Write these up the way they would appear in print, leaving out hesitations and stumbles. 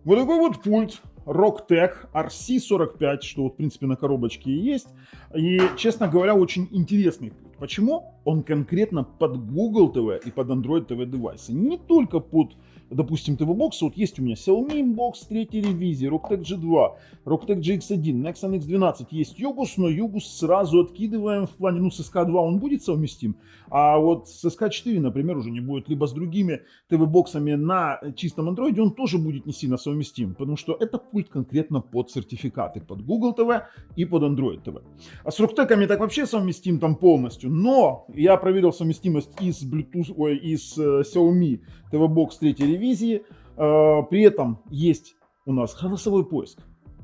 Вот такой вот пульт Rocktech RC45, что вот в принципе на коробочке и есть. И, честно говоря, очень интересный пульт. Почему? Он конкретно под Google TV и под Android TV девайсы. Не только под, допустим, TV-Box. Вот есть у меня Xiaomi Box 3 ревизии, Rocktech G2, Rocktech GX1, Nexon X12. Есть Yogos, но Yogos сразу откидываем в плане, ну, с SK2 он будет совместим, а вот с SK4, например, уже не будет. Либо с другими TV-боксами на чистом Android он тоже будет не сильно совместим, потому что это пульт конкретно под сертификаты, под Google TV и под Android TV. А с Rocktech'ами так вообще совместим там полностью, но я проверил совместимость и с Bluetooth, и с Xiaomi TV-Box 3 ревизии. При этом есть у нас голосовой поиск,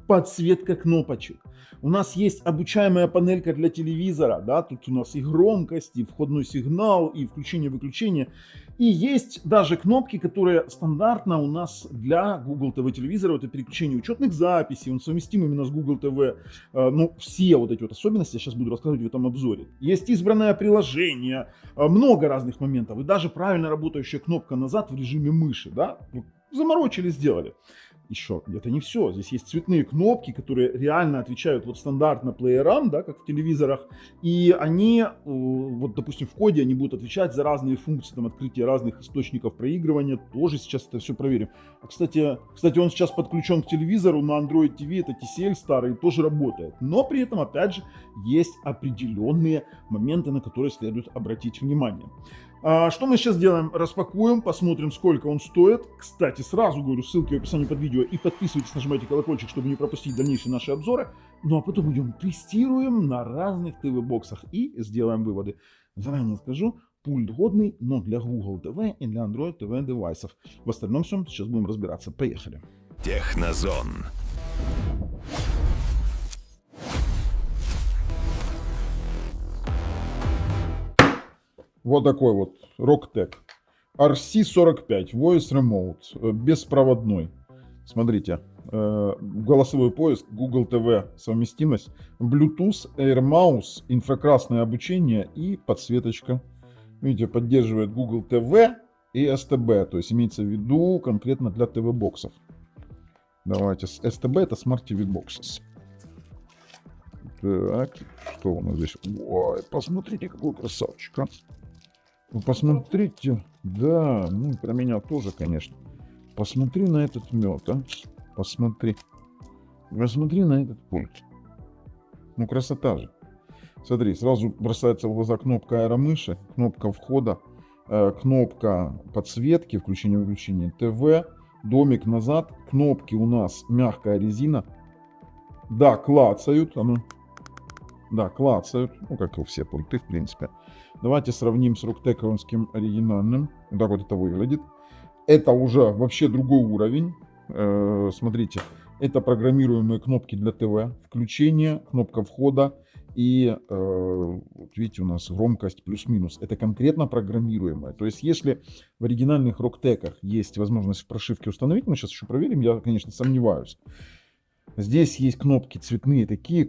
подсветка кнопочек. У нас есть обучаемая панелька для телевизора, да, тут у нас и громкость, и входной сигнал, и включение-выключение. И есть даже кнопки, которые стандартно у нас для Google TV телевизора, это переключение учетных записей, он совместим именно с Google TV. Ну, все вот эти вот особенности я сейчас буду рассказывать в этом обзоре. Есть избранное приложение, много разных моментов, и даже правильно работающая кнопка назад в режиме мыши, да, заморочили, сделали. Еще это не все. Здесь есть цветные кнопки, которые реально отвечают вот стандартно плеерам, да, как в телевизорах. И они, вот допустим, в коде они будут отвечать за разные функции, там, открытия разных источников проигрывания. Тоже сейчас это все проверим. А, кстати, он сейчас подключен к телевизору на Android TV, это TCL старый, тоже работает. Но при этом, опять же, есть определенные моменты, на которые следует обратить внимание. Что мы сейчас делаем? Распакуем, посмотрим, сколько он стоит. Кстати, сразу говорю, ссылки в описании под видео. И подписывайтесь, нажимайте колокольчик, чтобы не пропустить дальнейшие наши обзоры. Ну а потом идем тестируем на разных ТВ-боксах и сделаем выводы. Заранее скажу, пульт годный, но для Google TV и для Android TV девайсов. В остальном все, сейчас будем разбираться. Поехали. Технозон. Вот такой вот Rocktech RC45 Voice Remote, беспроводной. Смотрите, голосовой поиск, Google TV совместимость, Bluetooth, Air Mouse, инфракрасное обучение и подсветочка. Видите, поддерживает Google TV и STB, то есть имеется в виду конкретно для TV-боксов. Давайте, STB это Smart TV Boxes. Так, что у нас здесь? Ой, посмотрите, какой красавчик, а. Вы посмотрите, да, ну про меня тоже, конечно. Посмотри на этот мед, а. Посмотри на этот пульт. Ну, красота же. Смотри, сразу бросается в глаза кнопка аэромыши, кнопка входа, кнопка подсветки, включение-выключение ТВ, домик назад, кнопки у нас мягкая резина. Да, клацают, да, клацают, ну, как и все пульты, в принципе. Давайте сравним с Rocktech'овским оригинальным. Вот так вот это выглядит. Это уже вообще другой уровень. Смотрите, это программируемые кнопки для ТВ, включение, кнопка входа и, вот видите, у нас громкость плюс-минус. Это конкретно программируемое. То есть, если в оригинальных Rocktech'ах есть возможность в прошивке установить, мы сейчас еще проверим, я, конечно, сомневаюсь. Здесь есть кнопки цветные такие,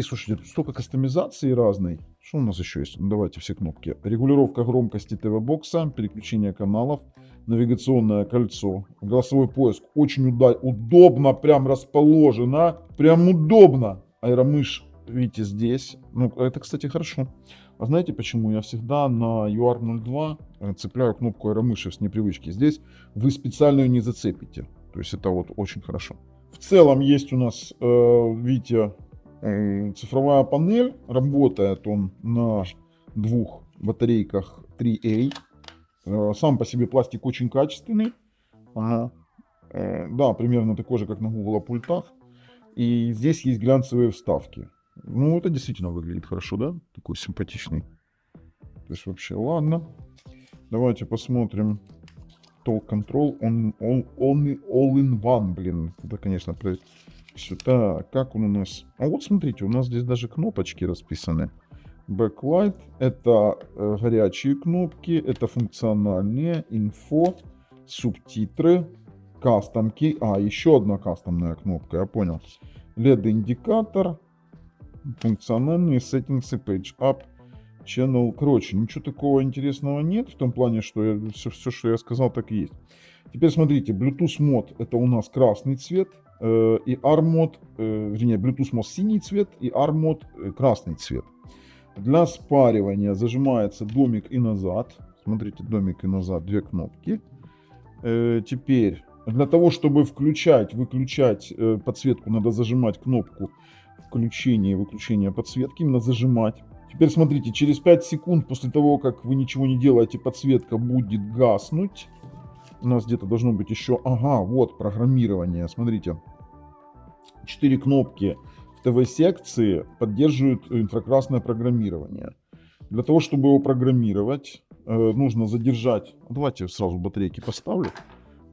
Слушайте, столько кастомизации разной. Что у нас еще есть? Ну, давайте все кнопки. Регулировка громкости ТВ-бокса, переключение каналов, навигационное кольцо, голосовой поиск. Очень удобно прям расположено. Прям удобно. Аэромышь, видите, здесь. Ну, это, кстати, хорошо. А знаете почему? Я всегда на UR02 цепляю кнопку аэромыши с непривычки. Здесь вы специально ее не зацепите. То есть это вот очень хорошо. В целом есть у нас, видите, цифровая панель. Работает он на двух батарейках 3A. Сам по себе пластик очень качественный. Ага. Да, примерно такой же, как на Google пультах. И здесь есть глянцевые вставки. Ну, это действительно выглядит хорошо, да? Такой симпатичный. То есть вообще, ладно. Давайте посмотрим. Talk Control All-in-One, блин. Это, конечно, сюда. Как он у нас? А вот смотрите, у нас здесь даже кнопочки расписаны. Backlight — это горячие кнопки, это функциональные, инфо, субтитры, кастомки. Еще одна кастомная кнопка, я понял. LED-индикатор, функциональные settings, page up, channel. Короче, ничего такого интересного нет, в том плане, что все, что я сказал, так и есть. Теперь смотрите, Bluetooth мод это у нас красный цвет, и ARM мод, вернее, Bluetooth мод синий цвет и ARM мод красный цвет. Для спаривания зажимается домик и назад. Смотрите, домик и назад, две кнопки. Теперь, для того, чтобы включать, выключать подсветку, надо зажимать кнопку включения и выключения подсветки, именно зажимать. Теперь смотрите, через 5 секунд после того, как вы ничего не делаете, подсветка будет гаснуть. У нас где-то должно быть еще, ага, вот программирование, смотрите. 4 кнопки в ТВ-секции поддерживают инфракрасное программирование. Для того, чтобы его программировать, нужно задержать, давайте сразу батарейки поставлю,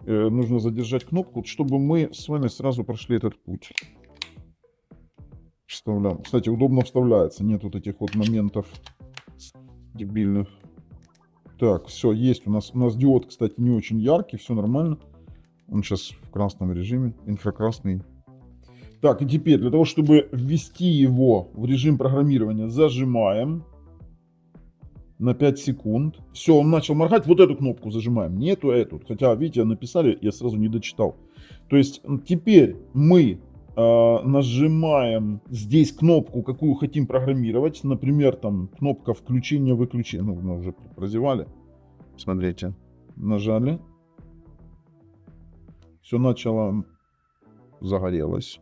нужно задержать кнопку, чтобы мы с вами сразу прошли этот путь. Вставляем. Кстати, удобно вставляется, нет вот этих вот моментов дебильных. Так, все, есть у нас диод, кстати, не очень яркий, все нормально. Он сейчас в красном режиме, инфракрасный. Так, и теперь для того, чтобы ввести его в режим программирования, зажимаем на 5 секунд. Все, он начал моргать, вот эту кнопку зажимаем, не эту. Хотя, видите, написали, я сразу не дочитал. То есть теперь мы нажимаем здесь кнопку, какую хотим программировать. Например, там кнопка включения-выключения. Ну, мы уже прозевали. Смотрите. Нажали. Все начало загорелось.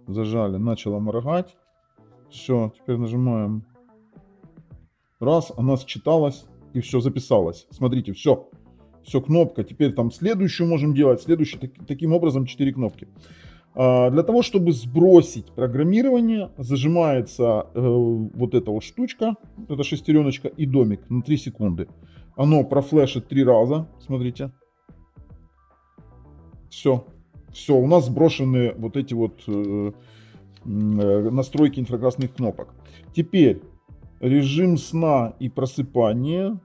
Зажали, начало моргать. Все, теперь нажимаем. Раз, она считалась и все записалось. Смотрите, все. Все, кнопка. Теперь там следующую можем делать. Следующую. Таким образом 4 кнопки. Для того, чтобы сбросить программирование, зажимается вот эта вот штучка, эта шестереночка и домик на 3 секунды. Оно профлешит 3 раза, смотрите. Все, все, у нас сброшены вот эти вот настройки инфракрасных кнопок. Теперь режим сна и просыпания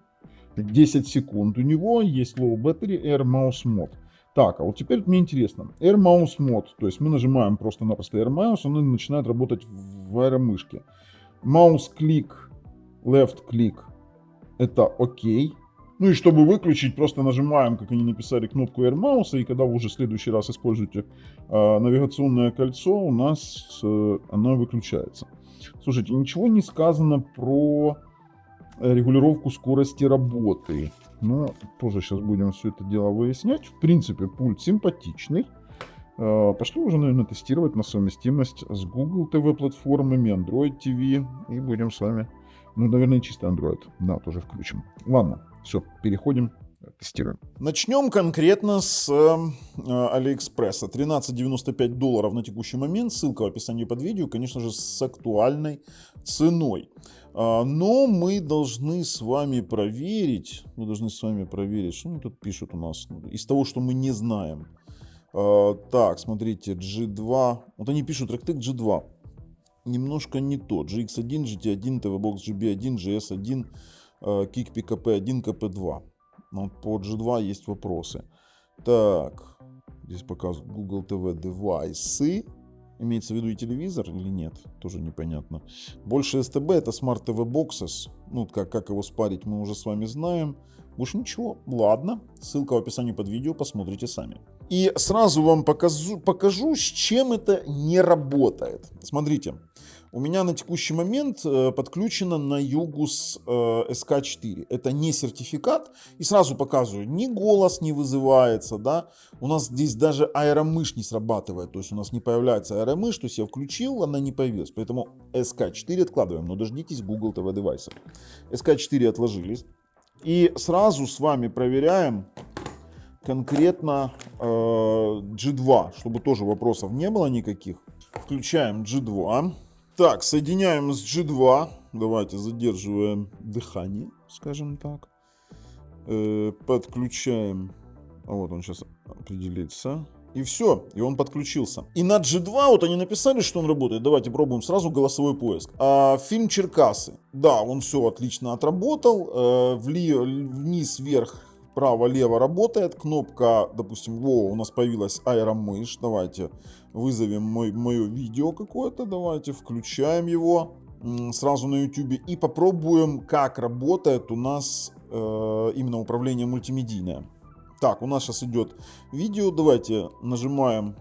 10 секунд. У него есть Low Battery Air Mouse Mode. Так, а вот теперь мне интересно. Air Mouse Mode, то есть мы нажимаем просто-напросто Air Mouse, он начинает работать в аэромышке. Mouse Click, Left Click, это окей. Ну и чтобы выключить, просто нажимаем, как они написали, кнопку Air Mouse, и когда вы уже в следующий раз используете навигационное кольцо, у нас оно выключается. Слушайте, ничего не сказано про регулировку скорости работы. Но тоже сейчас будем все это дело выяснять. В принципе, пульт симпатичный. Пошли уже, наверное, тестировать на совместимость с Google TV платформами, Android TV. И будем с вами, ну, наверное, чисто Android. Да, тоже включим. Ладно, все, переходим, тестируем. Начнем конкретно с Алиэкспресса. $13.95 на текущий момент. Ссылка в описании под видео, конечно же, с актуальной ценой. Но мы должны с вами проверить, что они тут пишут у нас, из того, что мы не знаем. Так, смотрите, G2, вот они пишут Rectec G2, немножко не тот, GX1, GT1, TVBox GB1, GS1, Kick PKP1, KP2. Но по G2 есть вопросы. Так, здесь показывают Google TV девайсы. Имеется в виду и телевизор или нет, тоже непонятно. Больше STB, это Smart TV Boxes. Ну, как его спарить, мы уже с вами знаем. Больше ничего. Ладно, ссылка в описании под видео, посмотрите сами. И сразу вам покажу, с чем это не работает. Смотрите, у меня на текущий момент подключено на Югус SK4. Это не сертификат. И сразу показываю, ни голос не вызывается, да. У нас здесь даже аэромышь не срабатывает. То есть у нас не появляется аэромышь. То есть я включил, она не появилась. Поэтому SK4 откладываем. Но дождитесь Google TV девайсов. SK4 отложились. И сразу с вами проверяем конкретно G2, чтобы тоже вопросов не было никаких. Включаем G2. Так, соединяем с G2. Давайте задерживаем дыхание, скажем так. Подключаем. Вот он сейчас определится. И все, и он подключился. И на G2 вот они написали, что он работает. Давайте пробуем сразу голосовой поиск. Фильм Черкасы. Да, он все отлично отработал. Вниз, вверх, право, лево работает. Кнопка, допустим, у нас появилась аэромышь. Давайте вызовем мое видео какое-то. Давайте включаем его сразу на YouTube. И попробуем, как работает у нас именно управление мультимедийное. Так, у нас сейчас идет видео. Давайте нажимаем.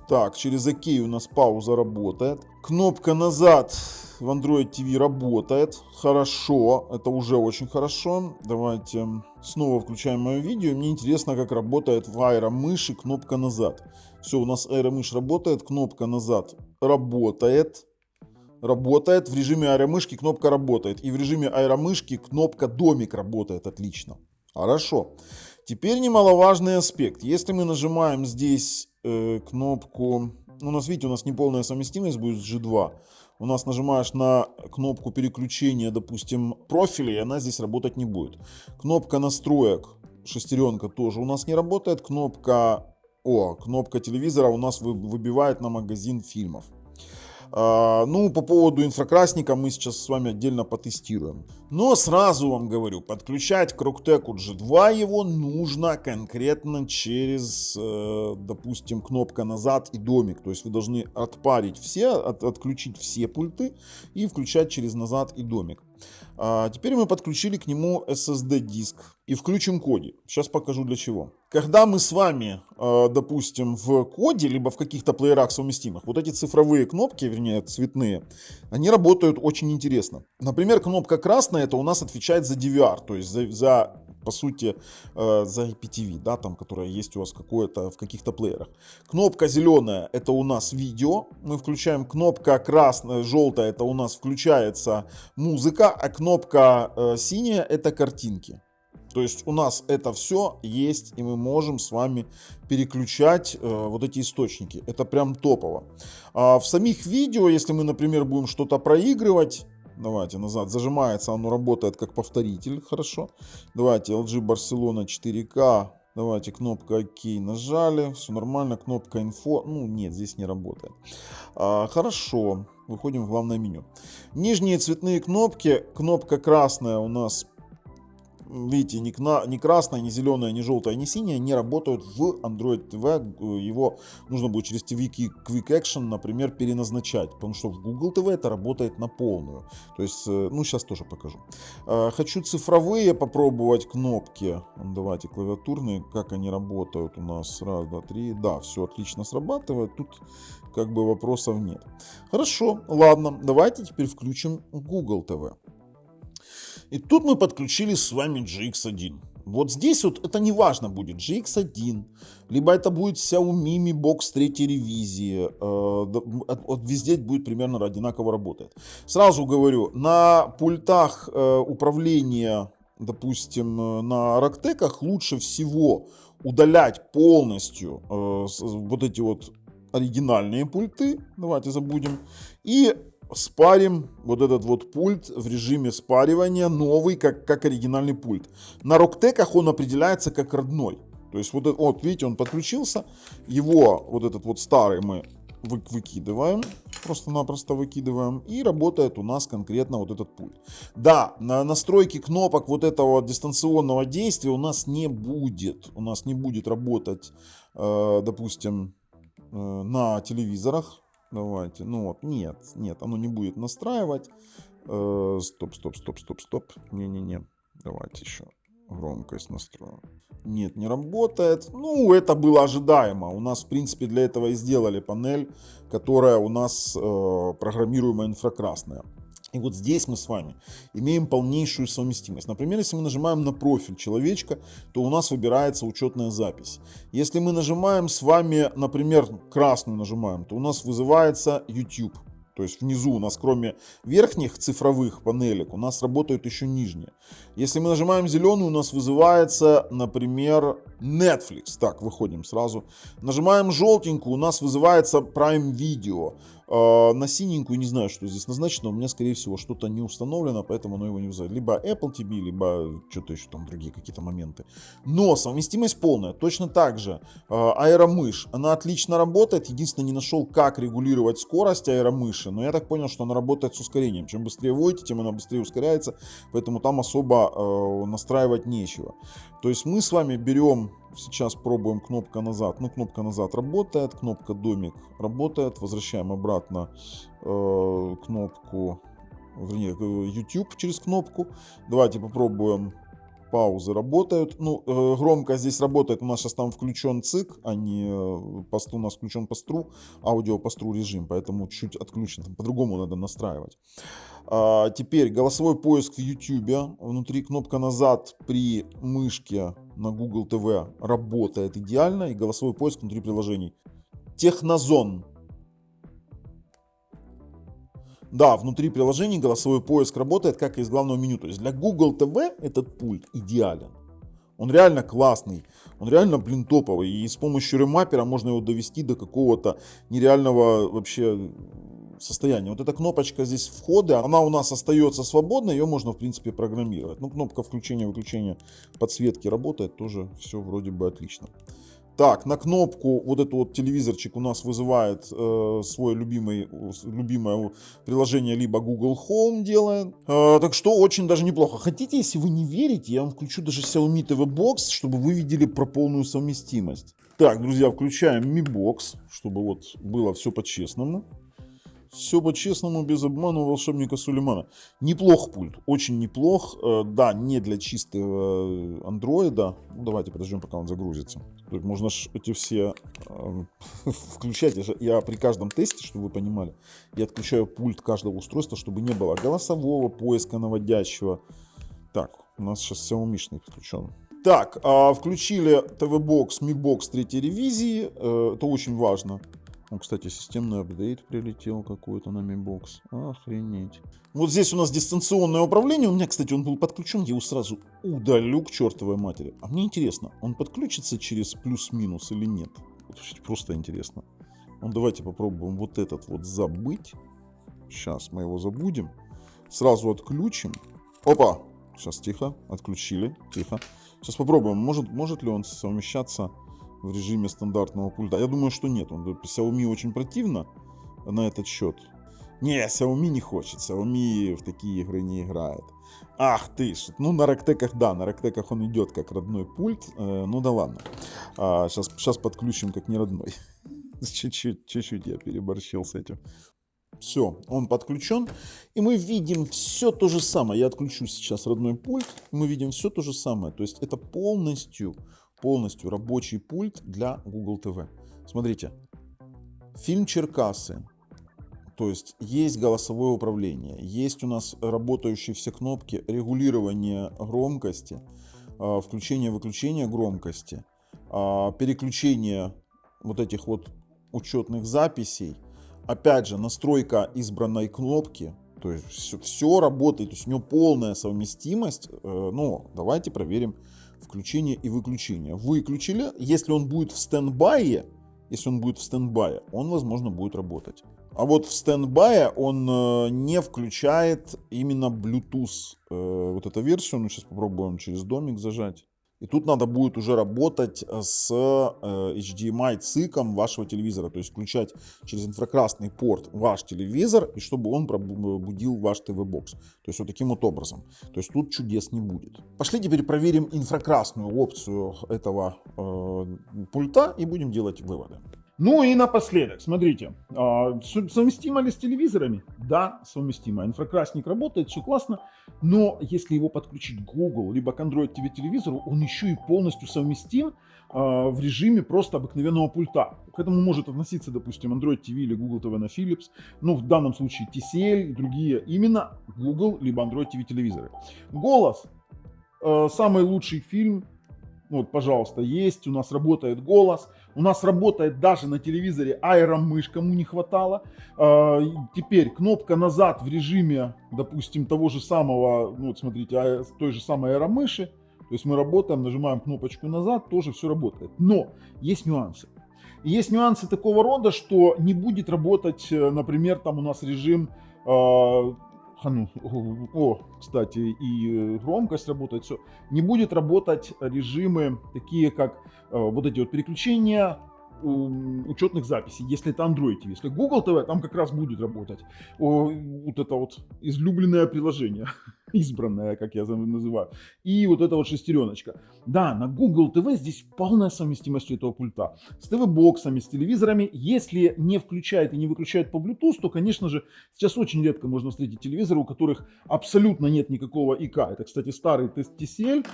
Так, через ОК у нас пауза работает. Кнопка назад в Android TV работает. Хорошо, это уже очень хорошо. Давайте снова включаем мое видео. Мне интересно, как работает в аэромыши кнопка назад. Все, у нас аэромыш работает, кнопка назад работает. Работает. В режиме аэромышки кнопка работает. И в режиме аэромышки кнопка домик работает отлично. Хорошо. Теперь немаловажный аспект. Если мы нажимаем здесь кнопку... У нас, видите, у нас неполная совместимость будет с G2. У нас нажимаешь на кнопку переключения, допустим, профиля, и она здесь работать не будет. Кнопка настроек, шестеренка, тоже у нас не работает. Кнопка телевизора у нас выбивает на магазин фильмов. Ну, по поводу инфракрасника мы сейчас с вами отдельно потестируем. Но сразу вам говорю, подключать к Rocktec G2 его нужно конкретно через, допустим, кнопка назад и домик. То есть вы должны отпарить все, отключить все пульты и включать через назад и домик. Теперь мы подключили к нему SSD диск и включим Kodi. Сейчас покажу для чего. Когда мы с вами, допустим, в Kodi, либо в каких-то плеерах совместимых, вот эти цифровые кнопки, вернее цветные, они работают очень интересно. Например, кнопка красная, это у нас отвечает за DVR, то есть за по сути, за IPTV, да, там, которая есть у вас какое-то в каких-то плеерах. Кнопка зеленая — это у нас видео, мы включаем. Кнопка красная, желтая — это у нас включается музыка, а кнопка синяя — это картинки. То есть у нас это все есть, и мы можем с вами переключать вот эти источники. Это прям топово. В самих видео, если мы, например, будем что-то проигрывать, давайте назад, зажимается, оно работает как повторитель, хорошо. Давайте LG Barcelona 4K, давайте кнопка ОК нажали, все нормально, кнопка инфо, ну нет, здесь не работает. Хорошо, выходим в главное меню. Нижние цветные кнопки, кнопка красная у нас, видите, ни красная, ни зеленая, ни желтая, ни синяя не работают в Android TV. Его нужно будет через TV Quick Action, например, переназначать, потому что в Google TV это работает на полную. То есть, ну, сейчас тоже покажу. Хочу цифровые попробовать кнопки. Давайте клавиатурные, как они работают у нас. Раз, два, три. Да, все отлично срабатывает. Тут как бы вопросов нет. Хорошо, ладно, давайте теперь включим Google TV. И тут мы подключили с вами GX1. Вот здесь вот это не важно будет, GX1, либо это будет Xiaomi Mi Box 3 ревизии. Везде будет примерно одинаково работать. Сразу говорю, на пультах управления, допустим, на Rocktec'ах лучше всего удалять полностью вот эти вот оригинальные пульты. Давайте забудем. И спарим вот этот вот пульт в режиме спаривания, новый, как оригинальный пульт. На Rocktec'ах он определяется как родной. То есть вот видите, он подключился, его вот этот вот старый мы выкидываем, просто-напросто выкидываем, и работает у нас конкретно вот этот пульт. Да, на настройке кнопок вот этого дистанционного действия у нас не будет. У нас не будет работать, допустим, на телевизорах. Давайте, ну вот, нет, оно не будет настраивать. Стоп. Не. Давайте еще громкость настроим. Нет, не работает. Ну, это было ожидаемо. У нас, в принципе, для этого и сделали панель, которая у нас программируемая инфракрасная. И вот здесь мы с вами имеем полнейшую совместимость. Например, если мы нажимаем на профиль человечка, то у нас выбирается учетная запись. Если мы нажимаем с вами, например, красную нажимаем, то у нас вызывается YouTube. То есть внизу у нас кроме верхних цифровых панелек у нас работают еще нижние. Если мы нажимаем зеленую, у нас вызывается, например, Netflix. Так, выходим сразу. Нажимаем желтенькую, у нас вызывается Prime Video. На синенькую не знаю, что здесь назначено. У меня, скорее всего, что-то не установлено, поэтому оно его не вызывает. Либо Apple TV, либо что-то еще там другие какие-то моменты. Но совместимость полная. Точно так же аэромышь. Она отлично работает. Единственное, не нашел, как регулировать скорость аэромыши. Но я так понял, что она работает с ускорением. Чем быстрее вводите, тем она быстрее ускоряется. Поэтому там особо настраивать нечего. То есть мы с вами берем... Сейчас пробуем кнопка назад. Ну, кнопка назад работает, кнопка домик работает. Возвращаем обратно кнопку, вернее, YouTube через кнопку. Давайте попробуем паузы работают. Ну, громко здесь работает. У нас сейчас там включен ЦИК, а не у нас включен постру, аудио постру режим, поэтому чуть отключен. Там по-другому надо настраивать. Теперь голосовой поиск в YouTube. Внутри кнопка назад при мышке на Google TV работает идеально. И голосовой поиск внутри приложений. Технозон. Да, внутри приложений голосовой поиск работает как и из главного меню. То есть для Google TV этот пульт идеален. Он реально классный, он реально, блин, топовый. И с помощью ремаппера можно его довести до какого-то нереального вообще состояния. Вот эта кнопочка здесь входа, она у нас остается свободной, ее можно в принципе программировать. Ну, кнопка включения-выключения подсветки работает, тоже все вроде бы отлично. Так, на кнопку вот этот вот телевизорчик у нас вызывает свое любимое приложение, либо Google Home делает. Так что очень даже неплохо. Хотите, если вы не верите, я вам включу даже Xiaomi TV Box, чтобы вы видели про полную совместимость. Так, друзья, включаем Mi Box, чтобы вот было все по-честному. Все по-честному, без обмана волшебника Сулеймана. Неплох пульт, очень неплох. Да, не для чистого андроида. Ну, давайте подождем, пока он загрузится. Тут можно ж эти все включать. Я при каждом тесте, чтобы вы понимали, я отключаю пульт каждого устройства, чтобы не было голосового поиска наводящего. Так, у нас сейчас Xiaomi-шный подключен. Так, включили TV Box, Mi Box 3 ревизии. Это очень важно. Ну, кстати, системный апдейт прилетел какой-то на Mi Box. Охренеть. Вот здесь у нас дистанционное управление. У меня, кстати, он был подключен. Я его сразу удалю к чертовой матери. А мне интересно, он подключится через плюс-минус или нет? Вот просто интересно. Ну, давайте попробуем вот этот вот забыть. Сейчас мы его забудем. Сразу отключим. Опа! Сейчас тихо. Отключили. Тихо. Сейчас попробуем. Может ли он совмещаться в режиме стандартного пульта? Я думаю, что нет. Xiaomi очень противно на этот счет. Не, Xiaomi не хочет. Xiaomi в такие игры не играет. Ах ты ж. Ну, на Рактеках, да, на Рактеках он идет как родной пульт. Ну да ладно. Сейчас подключим как не родной. Чуть-чуть я переборщил с этим. Все, он подключен. И мы видим все то же самое. Я отключу сейчас родной пульт. Мы видим все то же самое. То есть это полностью рабочий пульт для Google TV. Смотрите, фильм Черкассы. То есть есть голосовое управление, есть у нас работающие все кнопки регулирования громкости, включение-выключение громкости, переключение вот этих вот учетных записей. Опять же, настройка избранной кнопки. То есть все работает, то есть у него полная совместимость. Но давайте проверим включение и выключение. Выключили. Если он будет в стендбае, он, возможно, будет работать. А вот в стендбае он не включает именно Bluetooth. Вот эту версию. Ну, сейчас попробуем через домик зажать. И тут надо будет уже работать с HDMI циком вашего телевизора. То есть включать через инфракрасный порт ваш телевизор, и чтобы он пробудил ваш TV-бокс. То есть вот таким вот образом. То есть тут чудес не будет. Пошли теперь проверим инфракрасную опцию этого пульта и будем делать выводы. Ну и напоследок, смотрите, совместимо ли с телевизорами? Да, совместимо. Инфракрасник работает, все классно, но если его подключить к Google, либо к Android TV телевизору, он еще и полностью совместим в режиме просто обыкновенного пульта. К этому может относиться, допустим, Android TV или Google TV на Philips, ну в данном случае TCL и другие, именно Google либо Android TV телевизоры. Голос, самый лучший фильм. Вот, пожалуйста, есть, у нас работает голос, у нас работает даже на телевизоре аэромышь, кому не хватало. Теперь кнопка назад в режиме, допустим, того же самого, ну вот смотрите, той же самой аэромыши. То есть мы работаем, нажимаем кнопочку назад, тоже все работает. Но есть нюансы. И есть нюансы такого рода, что не будет работать, например, там у нас режим... кстати, и громкость работает, все. Не будет работать режимы такие, как вот эти вот переключения учетных записей, если это Android TV. Если Google TV, там как раз будет работать вот это вот излюбленное приложение, избранное, как я называю, и вот эта вот шестереночка. Да, на Google TV здесь полная совместимость этого пульта. С ТВ-боксами, с телевизорами. Если не включает и не выключает по Bluetooth, то, конечно же, сейчас очень редко можно встретить телевизоры, у которых абсолютно нет никакого ИК. Это, кстати, старый TCL.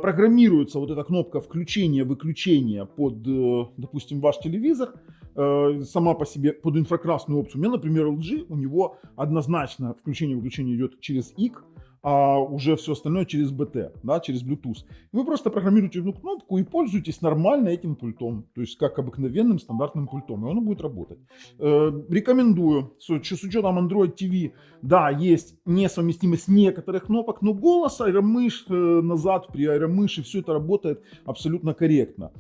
Программируется вот эта кнопка включения-выключения под, допустим, ваш телевизор. Сама по себе под инфракрасную опцию. У меня, например, LG, у него однозначно включение-выключение идет через ИК, а уже все остальное через BT, да, через Bluetooth. И вы просто программируете одну кнопку и пользуетесь нормально этим пультом, то есть как обыкновенным стандартным пультом, и он будет работать. Рекомендую, с учетом Android TV, да, есть несовместимость некоторых кнопок, но голос, аэромыш, назад при аэромыше, все это работает абсолютно корректно.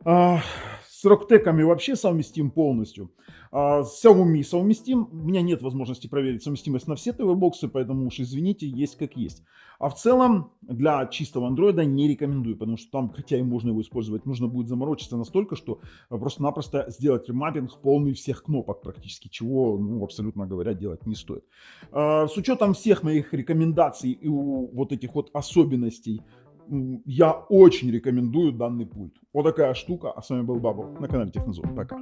С Rocktec'ами вообще совместим полностью. С Xiaomi совместим. У меня нет возможности проверить совместимость на все ТВ-боксы, поэтому уж извините, есть как есть. А в целом для чистого андроида не рекомендую, потому что там, хотя и можно его использовать, нужно будет заморочиться настолько, что просто-напросто сделать ремаппинг полный всех кнопок практически, чего, ну, абсолютно говоря, делать не стоит. С учетом всех моих рекомендаций и вот этих вот особенностей, я очень рекомендую данный пульт. Вот такая штука. А с вами был Бабл на канале Технозон. Пока.